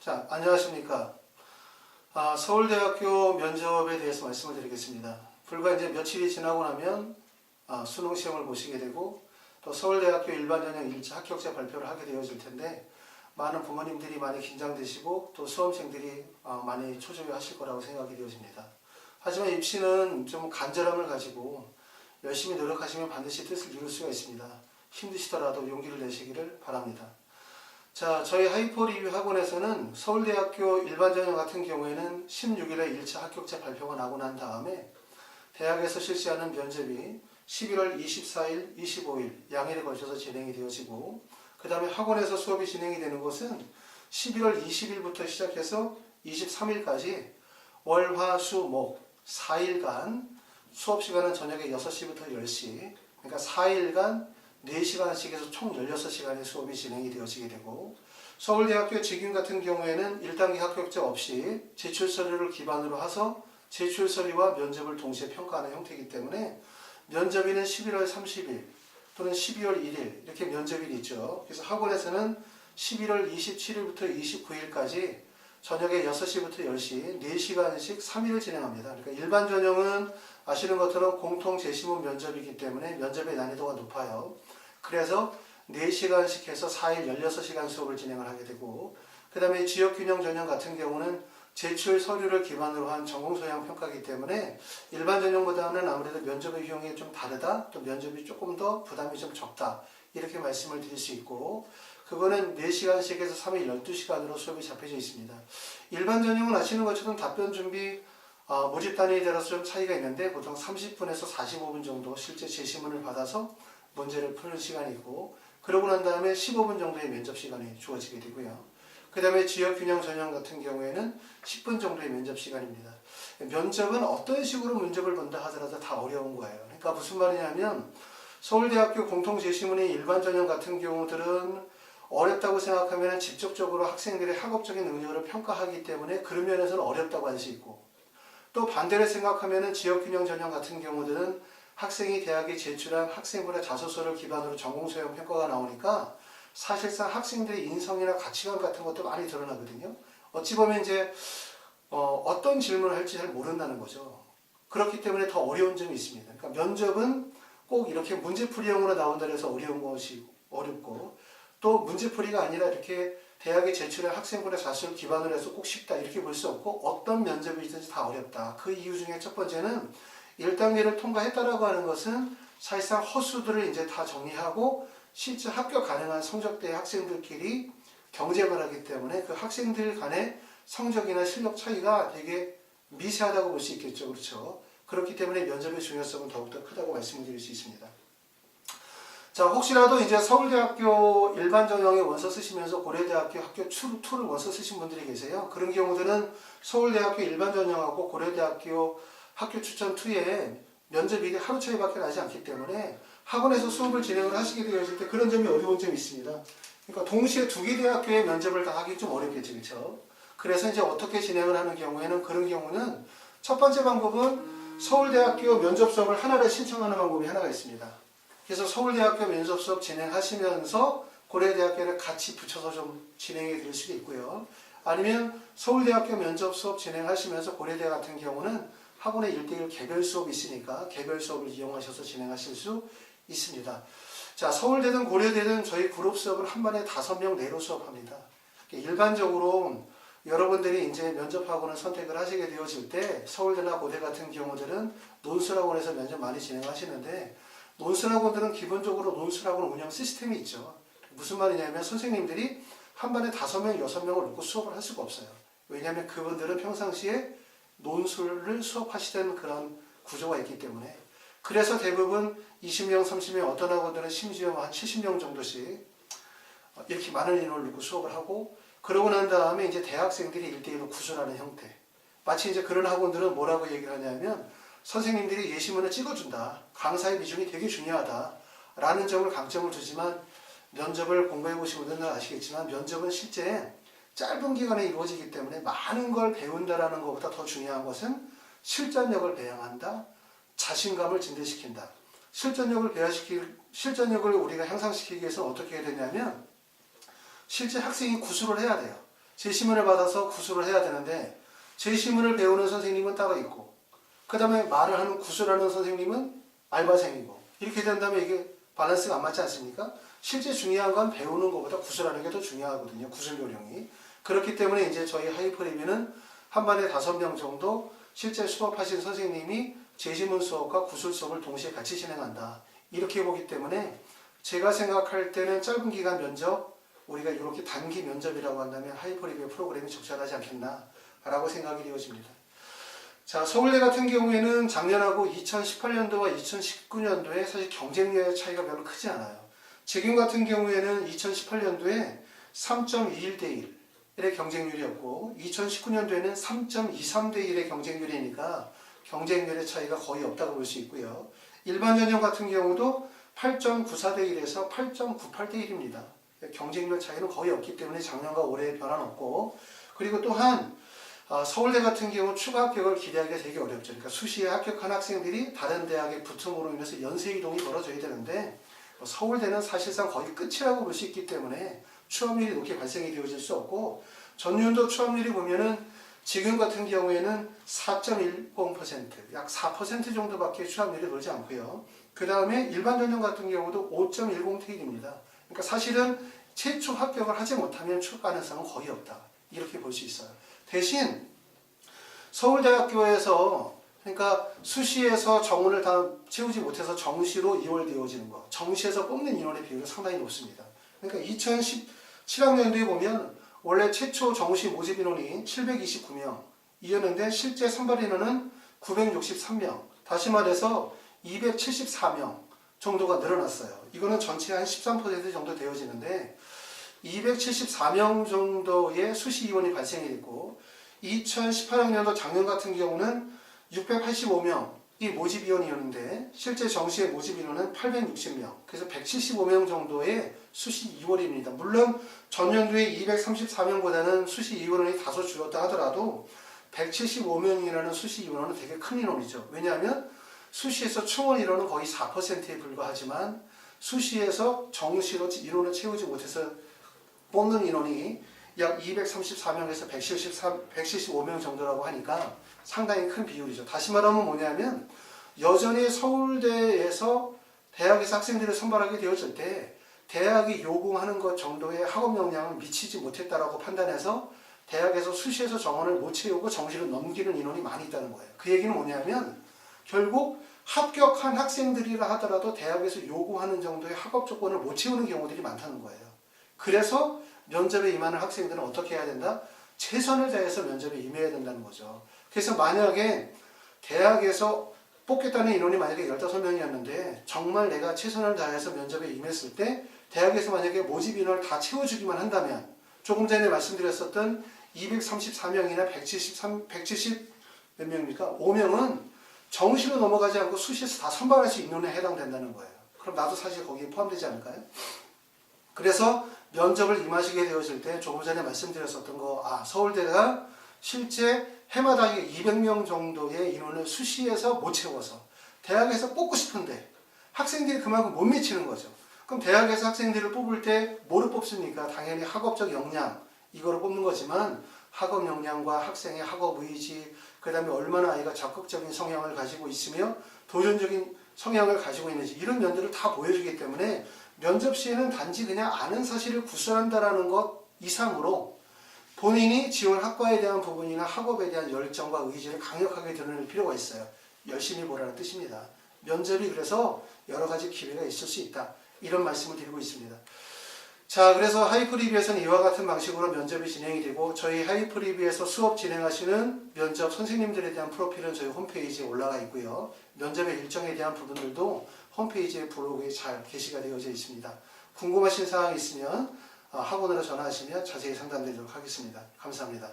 자, 안녕하십니까. 서울대학교 면접에 대해서 말씀을 드리겠습니다. 불과 이제 며칠이 지나고 나면 수능 시험을 보시게 되고 또 서울대학교 일반 전형 1차 합격자 발표를 하게 되어질 텐데 많은 부모님들이 많이 긴장되시고 또 수험생들이 많이 초조해 하실 거라고 생각이 되어집니다. 하지만 입시는 좀 간절함을 가지고 열심히 노력하시면 반드시 뜻을 이룰 수가 있습니다. 힘드시더라도 용기를 내시기를 바랍니다. 자, 저희 하이퍼 리뷰 학원에서는 서울대학교 일반 전형 같은 경우에는 16일에 1차 합격자 발표가 나고 난 다음에 대학에서 실시하는 면접이 11월 24일, 25일 양일에 걸쳐서 진행이 되어지고 그 다음에 학원에서 수업이 진행이 되는 것은 11월 20일부터 시작해서 23일까지 월, 화, 수, 목 4일간 수업 시간은 저녁에 6시부터 10시 그러니까 4일간 4시간씩 해서 총 16시간의 수업이 진행이 되어지게 되고 서울대학교 직윤 같은 경우에는 1단계 합격자 없이 제출 서류를 기반으로 해서 제출 서류와 면접을 동시에 평가하는 형태이기 때문에 면접일은 11월 30일 또는 12월 1일 이렇게 면접일이 있죠. 그래서 학원에서는 11월 27일부터 29일까지 저녁에 6시부터 10시 4시간씩 3일을 진행합니다. 그러니까 일반 전형은 아시는 것처럼 공통 제시문 면접이기 때문에 면접의 난이도가 높아요. 그래서 4시간씩 해서 4일 16시간 수업을 진행을 하게 되고 그 다음에 지역균형 전형 같은 경우는 제출 서류를 기반으로 한 전공소양 평가이기 때문에 일반 전형보다는 아무래도 면접의 비용이 좀 다르다 또 면접이 조금 더 부담이 좀 적다 이렇게 말씀을 드릴 수 있고 그거는 4시간씩 해서 3일 12시간으로 수업이 잡혀져 있습니다. 일반 전형은 아시는 것처럼 답변 준비 모집 단위에 따라서 좀 차이가 있는데 보통 30분에서 45분 정도 실제 제시문을 받아서 문제를 푸는 시간이 있고 그러고 난 다음에 15분 정도의 면접 시간이 주어지게 되고요. 그 다음에 지역균형 전형 같은 경우에는 10분 정도의 면접 시간입니다. 면접은 어떤 식으로 면접을 본다 하더라도 다 어려운 거예요. 그러니까 무슨 말이냐면 서울대학교 공통제시문의 일반 전형 같은 경우들은 어렵다고 생각하면 직접적으로 학생들의 학업적인 능력을 평가하기 때문에 그런 면에서는 어렵다고 할 수 있고 또 반대로 생각하면 지역균형 전형 같은 경우들은 학생이 대학에 제출한 학생부나 자소서를 기반으로 전공소양 평가가 나오니까 사실상 학생들의 인성이나 가치관 같은 것도 많이 드러나거든요. 어찌 보면 이제 어떤 질문을 할지 잘 모른다는 거죠. 그렇기 때문에 더 어려운 점이 있습니다. 그러니까 면접은 꼭 이렇게 문제풀이형으로 나온다 해서 어려운 것이 어렵고 또 문제풀이가 아니라 이렇게 대학에 제출한 학생부나 자소서를 기반으로 해서 꼭 쉽다 이렇게 볼 수 없고 어떤 면접이든지 다 어렵다. 그 이유 중에 첫 번째는 1단계를 통과했다라고 하는 것은 사실상 허수들을 이제 다 정리하고 실제 합격 가능한 성적대의 학생들끼리 경쟁을 하기 때문에 그 학생들 간의 성적이나 실력 차이가 되게 미세하다고 볼 수 있겠죠. 그렇죠? 그렇기 때문에 면접의 중요성은 더욱더 크다고 말씀드릴 수 있습니다. 자, 혹시라도 이제 서울대학교 일반 전형에 원서 쓰시면서 고려대학교 학교 2를 원서 쓰신 분들이 계세요. 그런 경우들은 서울대학교 일반 전형하고 고려대학교 학교 추천 2에 면접일이 하루 차이밖에 나지 않기 때문에 학원에서 수업을 진행을 하시게 되었을 때 그런 점이 어려운 점이 있습니다. 그러니까 동시에 2개 대학교의 면접을 다 하기 좀 어렵겠죠. 그렇죠? 그래서 이제 어떻게 진행을 하는 경우에는 그런 경우는 첫 번째 방법은 서울대학교 면접 수업을 하나를 신청하는 방법이 하나가 있습니다. 그래서 서울대학교 면접 수업 진행하시면서 고려대학교를 같이 붙여서 좀 진행해 드릴 수도 있고요. 아니면 서울대학교 면접 수업 진행하시면서 고려대 같은 경우는 학원에 1대1 개별 수업이 있으니까 개별 수업을 이용하셔서 진행하실 수 있습니다. 자, 서울대든 고려대든 저희 그룹 수업을 한 번에 5명 내로 수업합니다. 일반적으로 여러분들이 이제 면접학원을 선택을 하시게 되어질 때 서울대나 고대 같은 경우들은 논술학원에서 면접 많이 진행하시는데 논술학원들은 기본적으로 논술학원 운영 시스템이 있죠. 무슨 말이냐면 선생님들이 한 번에 5명, 6명을 놓고 수업을 할 수가 없어요. 왜냐하면 그분들은 평상시에 논술을 수업하시던 그런 구조가 있기 때문에 그래서 대부분 20명, 30명 어떤 학원들은 심지어 한 70명 정도씩 이렇게 많은 인원을 놓고 수업을 하고 그러고 난 다음에 이제 대학생들이 1대1로 구술하는 형태 마치 이제 그런 학원들은 뭐라고 얘기를 하냐면 선생님들이 예시문을 찍어준다. 강사의 비중이 되게 중요하다. 라는 점을 강점을 두지만 면접을 공부해 보신 분들은 아시겠지만 면접은 실제 짧은 기간에 이루어지기 때문에 많은 걸 배운다라는 것보다 더 중요한 것은 실전력을 배양한다. 자신감을 증대시킨다. 실전력을 우리가 향상시키기 위해서는 어떻게 해야 되냐면 실제 학생이 구술을 해야 돼요. 제시문을 받아서 구술을 해야 되는데 제시문을 배우는 선생님은 따로 있고 그 다음에 말을 하는 구술하는 선생님은 알바생이고 이렇게 된다면 이게 밸런스가 안 맞지 않습니까? 실제 중요한 건 배우는 것보다 구술하는 게 더 중요하거든요. 구술 요령이. 그렇기 때문에 이제 저희 하이퍼리뷰는 한 반에 5명 정도 실제 수업하신 선생님이 제시문 수업과 구술 수업을 동시에 같이 진행한다. 이렇게 보기 때문에 제가 생각할 때는 짧은 기간 면접, 우리가 이렇게 단기 면접이라고 한다면 하이퍼리뷰 프로그램이 적절하지 않겠나라고 생각이 되어집니다. 자, 서울대 같은 경우에는 작년하고 2018년도와 2019년도에 사실 경쟁률의 차이가 별로 크지 않아요. 지금 같은 경우에는 2018년도에 3.21대 1의 경쟁률이었고 2019년도에는 3.23대 1의 경쟁률이니까 경쟁률의 차이가 거의 없다고 볼 수 있고요. 일반 전형 같은 경우도 8.94대 1에서 8.98대 1입니다. 경쟁률 차이는 거의 없기 때문에 작년과 올해의 변화는 없고 그리고 또한 서울대 같은 경우 추가 합격을 기대하기가 되게 어렵죠. 그러니까 수시에 합격한 학생들이 다른 대학에 붙음으로 인해서 연세 이동이 벌어져야 되는데 서울대는 사실상 거의 끝이라고 볼 수 있기 때문에 취업률이 높게 발생이 되어질 수 없고 전년도 취업률이 보면은 지금 같은 경우에는 4.10%, 약 4% 정도밖에 취업률이 늘지 않고요. 그 다음에 일반 전형 같은 경우도 5.10%입니다. 그러니까 사실은 최초 합격을 하지 못하면 취업 가능성은 거의 없다. 이렇게 볼 수 있어요. 대신 서울대학교에서 그러니까 수시에서 정원을 다 채우지 못해서 정시로 이월되어지는 거, 정시에서 뽑는 인원의 비율이 상당히 높습니다. 그러니까 2017학년도에 보면 원래 최초 정시 모집 인원이 729명이었는데 실제 선발 인원은 963명, 다시 말해서 274명 정도가 늘어났어요. 이거는 전체의 한 13% 정도 되어지는데 274명 정도의 수시 이원이 발생이 됐고 2018학년도 작년 같은 경우는 685명이 모집 인원이었는데 실제 정시의 모집 인원은 860명, 그래서 175명 정도의 수시 이원입니다. 물론 전년도에 234명보다는 수시 이원이 다소 줄었다 하더라도 175명이라는 수시 이원은 되게 큰 인원이죠. 왜냐하면 수시에서 충원 인원은 거의 4%에 불과하지만 수시에서 정시로 인원을 채우지 못해서 뽑는 인원이 약 234명에서 175명 정도라고 하니까 상당히 큰 비율이죠. 다시 말하면 뭐냐면 여전히 서울대에서 대학에서 학생들을 선발하게 되었을 때 대학이 요구하는 것 정도의 학업 역량을 미치지 못했다라고 판단해서 대학에서 수시에서 정원을 못 채우고 정시로 넘기는 인원이 많이 있다는 거예요. 그 얘기는 뭐냐면 결국 합격한 학생들이라 하더라도 대학에서 요구하는 정도의 학업 조건을 못 채우는 경우들이 많다는 거예요. 그래서 면접에 임하는 학생들은 어떻게 해야 된다? 최선을 다해서 면접에 임해야 된다는 거죠. 그래서 만약에 대학에서 뽑겠다는 인원이 만약에 15명이었는데 정말 내가 최선을 다해서 면접에 임했을 때 대학에서 만약에 모집 인원을 다 채워주기만 한다면 조금 전에 말씀드렸었던 234명이나 170 몇 명입니까? 5명은 정시로 넘어가지 않고 수시에서 다 선발할 수 있는 에 해당된다는 거예요. 그럼 나도 사실 거기에 포함되지 않을까요? 그래서 면접을 임하시게 되었을 때 조금 전에 말씀드렸었던 거, 서울대가 실제 해마다 200명 정도의 인원을 수시에서 못 채워서 대학에서 뽑고 싶은데 학생들이 그만큼 못 미치는 거죠. 그럼 대학에서 학생들을 뽑을 때 뭐를 뽑습니까? 당연히 학업적 역량, 이거를 뽑는 거지만 학업 역량과 학생의 학업 의지, 그 다음에 얼마나 아이가 적극적인 성향을 가지고 있으며 도전적인 성향을 가지고 있는지 이런 면들을 다 보여주기 때문에 면접 시에는 단지 그냥 아는 사실을 구술한다라는 것 이상으로 본인이 지원 학과에 대한 부분이나 학업에 대한 열정과 의지를 강력하게 드러낼 필요가 있어요. 열심히 보라는 뜻입니다. 면접이 그래서 여러 가지 기회가 있을 수 있다. 이런 말씀을 드리고 있습니다. 자, 그래서 하이프리뷰에서는 이와 같은 방식으로 면접이 진행이 되고 저희 하이프리뷰에서 수업 진행하시는 면접 선생님들에 대한 프로필은 저희 홈페이지에 올라가 있고요. 면접의 일정에 대한 부분들도 홈페이지에 블로그에 잘 게시가 되어져 있습니다. 궁금하신 사항이 있으면 학원으로 전화하시면 자세히 상담드리도록 하겠습니다. 감사합니다.